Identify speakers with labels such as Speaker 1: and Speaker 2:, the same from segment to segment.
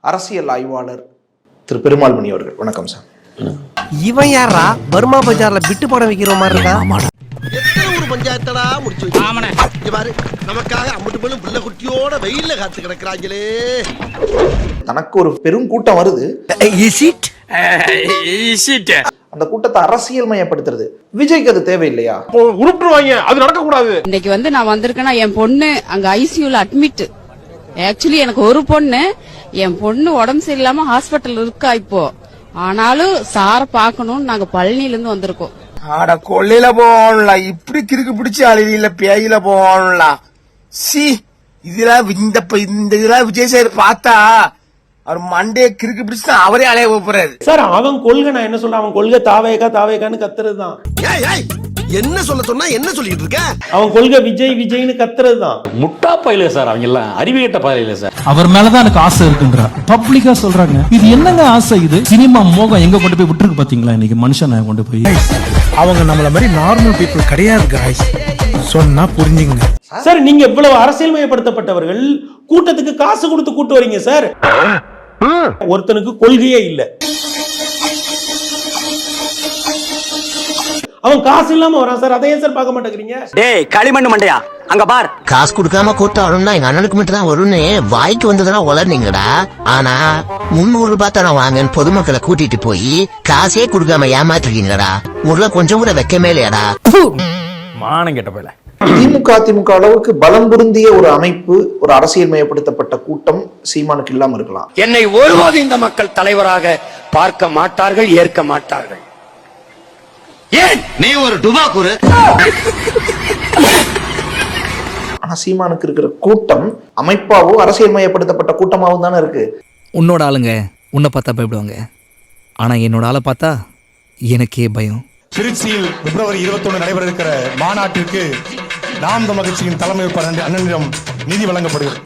Speaker 1: அரசியல் ஆய்வாளர் திரு பெருமாள் மணி அவர்கள். வணக்கம் சார்.
Speaker 2: இவன் யாரா பர்மா பஜார்ல பிட்டு படம் வைக்கிற மாதிரி இருக்கா?
Speaker 3: எத்தனை ஒரு பஞ்சாயத்தடா முடிச்சு வச்சு பாரு, நமக்காக அம்பட்டு போலும் பிள்ளை குட்டியோட வெயில்ல காத்து கிடக்குறாங்களே.
Speaker 1: தனக்கு ஒரு பெரும் கூட்டம் வருது, அந்த கூட்டத்தை அரசியல் மயப்படுத்துறது. விஜய்க்கு அது தேவையில்லையா?
Speaker 4: உருட்டுவாங்க, அது நடக்க கூடாது.
Speaker 5: இன்னைக்கு நான் வந்திருக்கேன்னா என் பொண்ணு அங்க ஐசியூல அட்மிட். ஆக்சுவலி எனக்கு ஒரு பொண்ணு, என் பொண்ணு உடம்பு சரியில்லாம ஹாஸ்பிட்டல் இருக்கா இப்போ. ஆனாலும் சார பாக்கணும்னு நாங்க பழனில இருந்து வந்திருக்கோம்.
Speaker 6: ஆட கொள்ளையில போகலாம், இப்படி கிறுக்கு பிடிச்சி அழுவியில பேயில போகலாம். சி இதெல்லாம் இதெல்லாம் விஜய் சார் பார்த்தா அவர் மண்டையை கிறுக்கு பிடிச்சு அவரே அலைய போறாரு
Speaker 7: சார். அவன் கொள்கை, நான் என்ன சொல்றேன், அவன் கொள்கை தாவேக்கான்னு கத்துறதுதான்.
Speaker 3: என்ன சொல்ல சொன்னா என்ன சொல்லிட்டு இருக்க?
Speaker 7: அவன் கொள்கை விஜய்னு கத்துறதுதான்.
Speaker 8: முட்டா பயில சார், அவங்க எல்லாம் அறிவியட்ட பயில சார்.
Speaker 9: அவர் மேலதான் எனக்கு ஆசை இருக்குன்றா பப்ளிக்கா சொல்றாங்க. இது என்னங்க ஆசை? இது சினிமா மோகம் எங்க கொண்டு போய் விட்டுருக்கு பாத்தீங்களா? இன்னைக்கு மனுஷனை கொண்டு போய்.
Speaker 2: அவங்க நம்மள மாதிரி நார்மல் பீப்புள் கிடையாது guys. சொன்னா புரிஞ்சுங்க
Speaker 7: சார். நீங்க இவ்வளவு அரசியல் மயப்படுத்தப்பட்டவர்கள் கூட்டத்துக்கு காசு கொடுத்து கூட்டு வரீங்க சார். ஒருத்தனுக்கு கொள்கையே இல்ல, அவன் காசு இல்லாம வரான் சார். அதையே சார் பார்க்க மாட்டேங்கிறீங்க.
Speaker 2: டேய் களிமண் மண்டையா, அங்க பார்.
Speaker 6: காசு கொடுக்காம கூட்டாளும்னா எங்க அண்ணனுக்கு மட்டும் தான் வரும்னு வாய்க்கு வந்ததெல்லாம் உளர்னீங்கடா. ஆனா 300 ரூபாய் தரம் வாங்கன்னு பொதுமக்களை கூட்டிட்டு போய் காசே கொடுக்காம ஏமாத்துறீங்கடா. உள்ள கொஞ்சம் கூட வெக்கமே இல்லையாடா.
Speaker 8: மானம் கெட்ட போயில.
Speaker 1: திமுக அளவுக்கு பலம் பொருந்திய ஒரு அமைப்பு, ஒரு அரசியல் மயப்படுத்தப்பட்ட கூட்டம் சீமானுக்கு இல்லாம இருக்கலாம்.
Speaker 2: என்னை ஒருபோது இந்த மக்கள் தலைவராக பார்க்க மாட்டார்கள், ஏற்க மாட்டார்கள். ஏன்
Speaker 3: நீ ஒரு டுபாக்கூரு.
Speaker 1: ஆனா சீமானுக்கு இருக்கிற கூட்டம் அமைப்பாவோ அரசியல் மயப்படுத்தப்பட்ட கூட்டமாவும் தானே இருக்கு.
Speaker 2: உன்னோட ஆளுங்க உன்னை பார்த்தா பயப்படுவாங்க, ஆனா என்னோட ஆளை பார்த்தா எனக்கே பயம்.
Speaker 4: திருச்சியில் பிப்ரவரி 21 நடைபெற இருக்கிற மாநாட்டிற்கு நாம் தமிழர் கட்சியின் தலைமை அண்ணனிடம் நிதி வழங்கப்படுகிறது.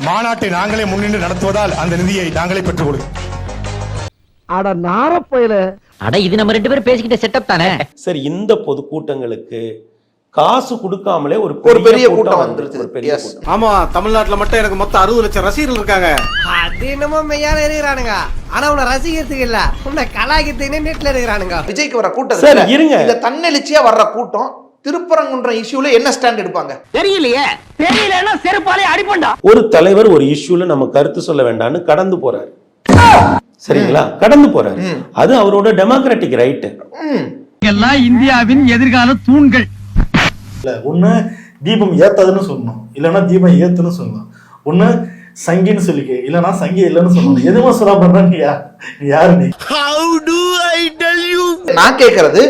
Speaker 4: மாநாட்டை நாங்களே முன்னின்று நடத்துவதால் அந்த நிதியை நாங்களே பெற்றுக் கொள்கிறோம்.
Speaker 2: அட நாரப்பயல,
Speaker 10: அட இது நம்ம 2 பேரும் பேசிக்கிட்ட செட்டப் தானே.
Speaker 7: சரி, இந்த பொதுக்கூட்டங்களுக்கு காசு கொடுக்காமலே ஒரு
Speaker 1: பெரிய கூட்டம் வந்துருச்சு.
Speaker 2: ஆமா, தமிழ்நாட்டுல மட்டும் எனக்கு மொத்தம் 60 லட்சம் ரசிகர்கள் இருக்காங்க. அது என்னமோ மெய்யால இருக்கிறானுங்க, ஆனா உன்னை ரசிக்கிறதுக்கு இல்ல, உன்னை கலாய்க்கிறதுக்கு நெட்ல இருக்கிறானுங்க.
Speaker 1: விஜய்க்கு வர கூட்டம்
Speaker 7: இருங்க,
Speaker 1: இந்த தன்னெழுச்சியா வர்ற கூட்டம் திருப்பரங்குன்றம் இஷ்யூல என்ன ஸ்டாண்ட் எடுப்பாங்க
Speaker 10: தெரியலையே. தெரியலன்னா செருப்பாலே அடிப்பண்டா.
Speaker 7: ஒரு தலைவர் ஒரு இஷ்யூல நம்ம கருத்து சொல்ல வேண்டாம்னு கடந்து போறாரு. சரிங்களா? கடந்து போறாரு. அது அவரோட டெமோக்ராட்டிக் ரைட்.
Speaker 10: எல்லாம் இந்தியாவின் எதிர்கால தூண்கள்.
Speaker 11: ஒண்ணு தீபம் ஏத்தாதுன்னு சொல்லணும், இல்லைன்னா தீபம் ஏத்துன்னு சொல்லணும். ஒண்ணு சங்கின்னு சொல்லிக்க, இல்லைன்னா சங்கி இல்லைன்னு சொல்லணும். எதுவுமே சொல்ல பண்றாங்க. யாரு நீ?
Speaker 1: நான் கேட்கறது,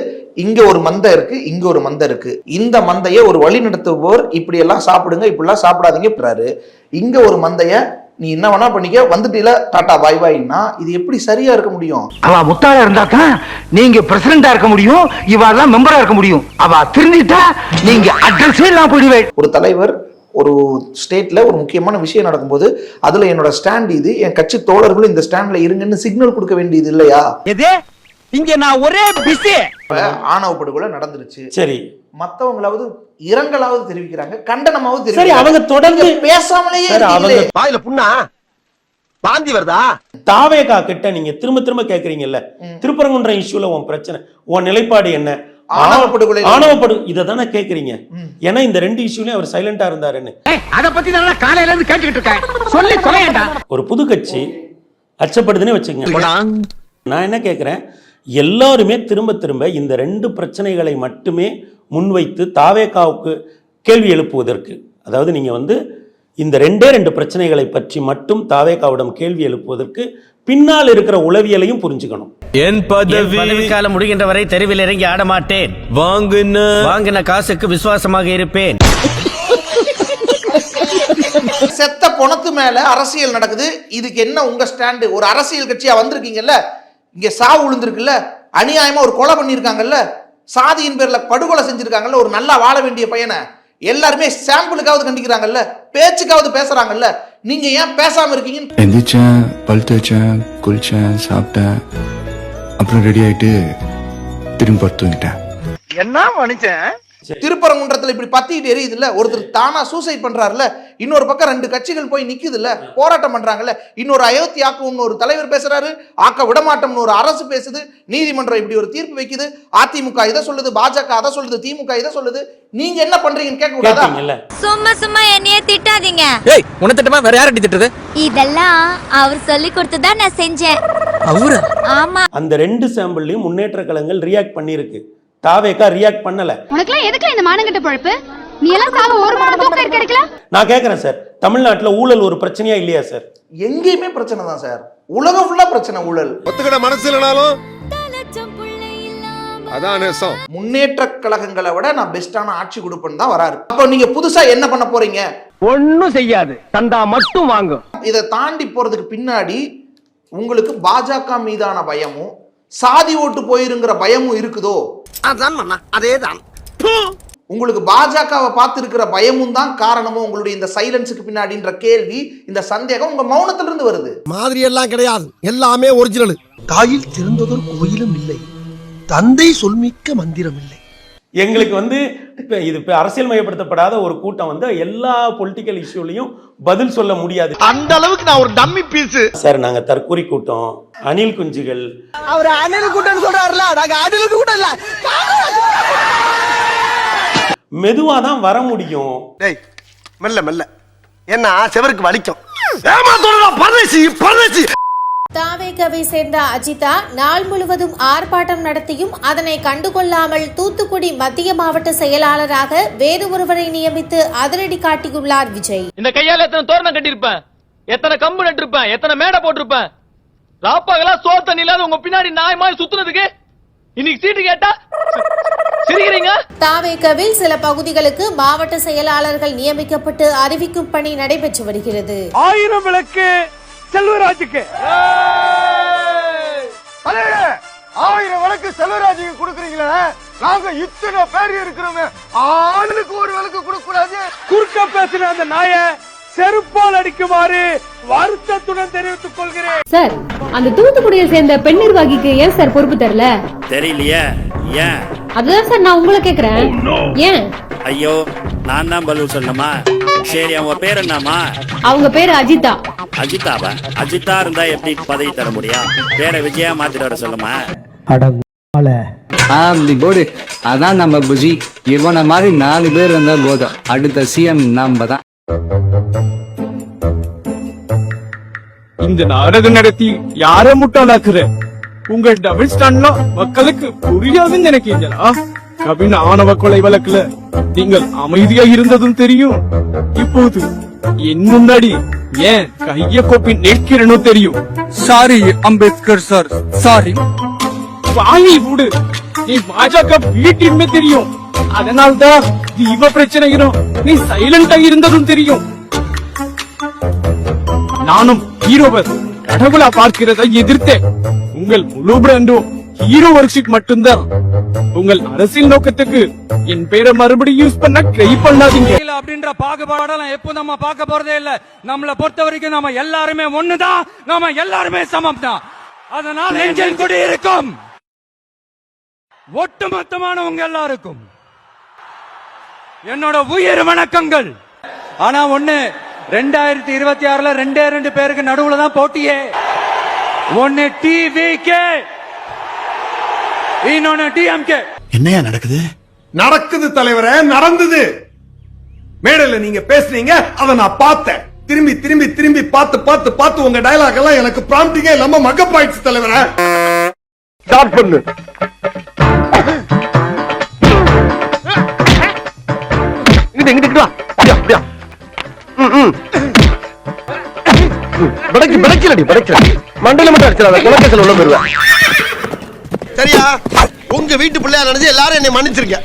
Speaker 1: இங்க ஒரு மந்தை இருக்கு, இங்க ஒரு மந்தை இருக்கு. இந்த மந்தைய ஒரு வழி நடத்துவோர் இப்படி எல்லாம் சாப்பிடுங்க, இப்படி எல்லாம் சாப்பிடாதீங்க. இங்க ஒரு மந்தைய நீ என்ன வேணா பண்ணிக்க, வந்துட்டீல டாடா பாய் பாய்னா இது எப்படி சரியா இருக்க முடியும்?
Speaker 2: அவ முட்டாளா இருந்தா தான் நீங்க பிரசிடண்டா இருக்க முடியும், இவெல்லாம் மெம்பரா இருக்க முடியும். அவ திருந்திட்டா நீங்க அட்ரஸே எல்லாம் போயிடுவேன்.
Speaker 1: ஒரு தலைவர் ஒரு ஸ்டேட்ல ஒரு முக்கியமான விஷயம் நடக்கும்போது அதுல என்னோட ஸ்டாண்ட் இது, என் கட்சி தோழர்களும் இந்த ஸ்டாண்ட்ல இருங்கன்னு சிக்னல் கொடுக்க வேண்டியது இல்லையா?
Speaker 10: இங்க நான் ஒரே பிஸி.
Speaker 1: ஆணவ படுகொலை நடந்துருச்சு,
Speaker 7: சரி,
Speaker 1: மத்தவங்களாவது இரங்கலாவது தெரிவிக்கிறாங்க, கண்டனமாவது
Speaker 7: சரி, அவங்க தொடர்ந்து
Speaker 1: பேசாமலேயே
Speaker 3: வாயில புண்ணா வாந்தி வருதா?
Speaker 7: தாவேகா கிட்ட நீங்க திரும்ப கேக்குறீங்கல்ல, திருப்பரங்குன்றம் இஷ்யூல உன் பிரச்சனை, உன் நிலைப்பாடு என்ன? ஆணவ இததானே கேக்குறீங்க. ஏன்னா இந்த 2 இஷ்யூலயும் அவர் சைலண்டா இருந்தாருன்னு.
Speaker 10: அத பத்தி நான் காலையில இருந்து கேட்டுக்கிட்டு இருக்கேன். சொல்லி தொலையடா.
Speaker 7: ஒரு புது கட்சி அச்சப்படுதுன்னு வச்சுக்கங்க. நான் என்ன கேக்குறேன், எல்லாருமே திரும்ப இந்த 2 பிரச்சனைகளை மட்டுமே முன்வைத்து தாவேகாவுக்கு கேள்வி எழுப்புவதற்கு, அதாவது நீங்க இந்த 2 பிரச்சனைகளை பற்றி மட்டும் தாவேகாவிடம் கேள்வி எழுப்புவதற்கு பின்னால் இருக்கிற உளவியலையும் புரிஞ்சுக்கணும்.
Speaker 2: என் பதவி காலம் முடிகின்ற வரை தெருவில் இறங்கி ஆட மாட்டேன். வாங்கின காசுக்கு விசுவாசமாக இருப்பேன்.
Speaker 1: செத்த பொணத்து மேல அரசியல் நடக்குது. இதுக்கு என்ன உங்க ஸ்டாண்டு? ஒரு அரசியல் கட்சியா வந்திருக்கீங்கல்ல, இங்க சாவு விழுந்திருக்குல்ல, அநியாயமா ஒரு கொலை பண்ணிருக்காங்கல்ல, சாதியின் பேர்ல படுகொலை செஞ்சிருக்காங்கல்ல, ஒரு நல்லா வாழ வேண்டிய பையனை எல்லாருமே சாம்பிளுக்காவது கண்டிக்கிறாங்கல்ல, பேச்சுக்காவது பேசுறாங்கல்ல, நீங்க ஏன் பேசாம இருக்கீங்க?
Speaker 11: எந்திரிச்சேன், பல் தேய்ச்சேன், குளிச்சேன், சாப்பிட்டேன், அப்புறம் ரெடி ஆயிட்டு திரும்பி படுத்துக்கிட்டேன்.
Speaker 6: என்ன மனுஷன்?
Speaker 1: திருப்பரங்குன்றத்துல இப்படி பத்திட்டு எரியுது இல்ல, ஒருத்தர் தானா சூசைட் பண்றாருல, இன்னொரு பக்கம் 2 கட்சிகள் போய் நிக்குது இல்ல, போராட்டம் பண்றாங்கல்ல. இன்னொரு அயோத்தி ஆக்கும் ஒரு தலைவர் பேசுறாரு, ஆக்க விடமாட்டோம்னு ஒரு அரசு பேசுது, நீதிமன்றம் இப்படி ஒரு தீர்ப்பு வைக்குது, அதிமுக இதை சொல்லுது, பாஜக அதை சொல்லுது, திமுக இதை சொல்லுது. நீங்க என்ன பண்றீங்கன்னு கேட்க கூடாதா?
Speaker 12: சும்மா என்னைய திட்டாதீங்க.
Speaker 2: ஏய் உன்னை திட்டமா வேற யாரை திட்டுறது?
Speaker 12: இதெல்லாம் அவர் சொல்லி கொடுத்துதான் நான் செஞ்சேன்.
Speaker 2: அவரா?
Speaker 12: ஆமா.
Speaker 7: அந்த 2 சாம்பிள்லயும் முன்னேற்ற கழகங்கள் ரியாக்ட் பண்ணிருக்கு, தாவேகா ரியாக்ட் பண்ணல.
Speaker 12: உனக்குலாம் எதுக்கு இந்த மானங்கட்ட பொழப்பு? நீ எல்லாம் சாவ ஒரு மானம் தூக்க இருக்கல.
Speaker 7: நான் கேக்குறேன் சார், தமிழ்நாட்டுல ஊழல் ஒரு பிரச்சனையா இல்லையா சார்?
Speaker 1: எங்கேயுமே பிரச்சனை தான் சார், உலகம் ஃபுல்லா பிரச்சனை ஊழல்.
Speaker 3: ஒத்துக்கிட மனசு இல்லனாலும் அதான் நேசம்.
Speaker 1: முன்னேற்ற கழகங்களை விட நான் பெஸ்டான ஆட்சி கொடுப்பேன்னு தான் வராரு. அப்போ நீங்க புதுசா என்ன பண்ண போறீங்க?
Speaker 10: ஒண்ணும் செய்யாது, தந்தா மட்டும் வாங்கும்.
Speaker 1: இதை தாண்டி போறதுக்கு பின்னாடி உங்களுக்கு பாஜக மீதான பயமும் சாதி ஓட்டு போயிருங்கிற பயமும் இருக்குதோ?
Speaker 3: அதான் மண்ணா, அதேதான்.
Speaker 1: உங்களுக்கு பாஜகவை பார்த்து இருக்கிற பயமும் தான் காரணமும் உங்களுடைய இந்த சைலன்ஸுக்கு பின்னாடின்ற கேள்வி, இந்த சந்தேகம் உங்க மௌனத்திலிருந்து வருது.
Speaker 3: மாதிரி எல்லாம் கிடையாது, எல்லாமே ஒரிஜினல். தாயில் திறந்ததொரு கோயிலும் இல்லை, தந்தை சொல்மிக்க மந்திரம் இல்லை.
Speaker 7: எங்களுக்கு வந்து இது அரசியல் மயப்படுத்தப்படாத ஒரு கூட்டம் வந்து எல்லா பொலிட்டிக்கல் இஷ்யூலையும் பதில் சொல்ல முடியாது.
Speaker 3: அந்த அளவுக்கு நான் ஒரு டம்மி பீஸ்
Speaker 7: சார். நாங்க தற்கூரி கூட்டம், அணில் குஞ்சுகள்.
Speaker 3: அவர் அணில் கூட்டம் சொல்றாருல, நாங்க அணில் கூட்டம் இல்ல.
Speaker 7: மெதுவா தான் வர முடியும்.
Speaker 3: டேய் மெல்ல மெல்ல, என்ன செவருக்கு வலிக்கும். ஏமா சொல்றா பரதேசி பரதேசி.
Speaker 12: தாவேகாவை சேர்ந்த அஜிதா நாள் முழுவதும் ஆர்ப்பாட்டம் நடத்தியும் அதனை கண்டுகொள்ளாமல் தூத்துக்குடி மத்திய மாவட்ட செயலாளராக வேறு ஒருவரை நியமித்து அதிரடி காட்டியுள்ளார் விஜய்.
Speaker 10: இந்த கையால எத்தனை தோரணம் கட்டியிருப்பேன், எத்தனை கம்பு நட்டிருப்பேன், எத்தனை மேடை போட்டிருப்பேன். ராப்பாகலா சோறு தண்ணி இல்லாத உங்க பின்னாடி நாய் மாதிரி சுத்துனதுக்கு இன்னைக்கு சீட்டு கேட்டா சிரிக்கிறீங்க.
Speaker 12: தாவேகாவில் சில பகுதிகளுக்கு மாவட்ட செயலாளர்கள் நியமிக்கப்பட்டு அறிவிக்கும் பணி நடைபெற்று வருகிறது.
Speaker 10: 1000 விளக்கு செல்வராஜுக்கு,
Speaker 3: 1000 விளக்கு செல்வராஜுக்கு கொடுக்குறீங்களா? நாங்க இத்தனை பேர் இருக்கிறோமே, ஆளுக்கு ஒரு விளக்கு கொடுக்க கூடாது.
Speaker 10: குறுக்க பேசுற அந்த நாய செருப்பால் அடிக்குமாறு வருத்தத்துடன் தெரிவித்துக் கொள்கிறேன்.
Speaker 12: சார், அந்த தூத்துக்குடியை சேர்ந்த பெண் நிர்வாகிக்கு ஏன் சார் பொறுப்பு தரல?
Speaker 8: தெரியலையே, ஏன்?
Speaker 12: அதுதான் சார் நான் உங்களை கேக்குறேன். ஏன்?
Speaker 8: ஐயோ, நான் தான் பதில் சொல்லணுமா? சரி, அவங்க பேர் என்னமா?
Speaker 12: அவங்க பேரு அஜிதா.
Speaker 8: அஜிதாவா? அஜிதா இருந்தா எப்படி பதவி தர முடியும்? பேரை விஜயா மாத்திட்டு வர சொல்லுமா?
Speaker 2: அப்படி போடு. அதான் நம்ம புஜி. இவனை மாதிரி 4 பேர் இருந்தா போதும், அடுத்த சிஎம் நாம தான்.
Speaker 10: இந்த நாடகம் நடத்தி யார முட்டாளாக்குற? உங்க டபுள் ஸ்டாண்ட்லாம் மக்களுக்கு புரியாதுன்னு நினைக்கிறீங்களா? கவின் ஆணவ கொலை வழக்குல நீங்கள் அமைதியா இருந்ததும் தெரியும். இப்போது என் முன்னாடி ஏன் கைய கோப்பி நிற்கிறனோ தெரியும்.
Speaker 2: Sorry Ambedkar sir, sorry.
Speaker 10: வாயை மூடு. நீ பாஜக வீட்டின்மே தெரியும். அதனால்தான் தீப பிரச்சனைகிறோம் நீ சைலண்டா இருந்ததும் தெரியும். நானும் ஹீரோவை கடவுளா பார்க்கிறதை எதிர்த்தேன். உங்கள் முழு பிராண்டும் ஹீரோ ஒர்க்ஷீட் மட்டும்தான். உங்கள் அரசியல் நோக்கத்துக்கு என் பேரை மறுபடியும் யூஸ் பண்ண ட்ரை பண்ணாதீங்க. அப்படின்ற பாகுபாடெல்லாம் எப்போ நம்ம பார்க்க போறதே இல்ல. நம்மளை பொறுத்த வரைக்கும் நம்ம எல்லாருமே ஒண்ணுதான், நாம எல்லாருமே சமம் தான். அதனால் நெஞ்சில் கொடி இருக்கும் ஒட்டுமொத்தமானவங்க எல்லாருக்கும் என்னோட உயிர் வணக்கங்கள். ஆனா ஒண்ணு, 2026ல 2 பேருக்கு நடுவுல தான் போட்டியே. ஒன்னு டிவிகே, இன்னொன்னு டிஎம்கே.
Speaker 3: என்னையா நடக்குது?
Speaker 6: நடக்குது தலைவரே, நடந்தது. மேடையில நீங்க பேசுறீங்க, அதை நான் பார்த்தேன். திரும்பி திரும்பி திரும்பி பார்த்து உங்க டயலாக் எல்லாம் எனக்கு ப்ராம்ப்டிங்கே இல்லாம மக்கப் ஆயிடுச்சு தலைவரே.
Speaker 3: ஸ்டார்ட் பண்ணு. இங்கிட்டு வா. அப்படியா? மண்டையில மட்டும் அடிச்சிடாத, குலக்கேசல் உள்ள போயிருவேன். சரியா? உங்க வீட்டு பிள்ளையா நினைச்சு எல்லாரும் என்னை மன்னிச்சிருக்க.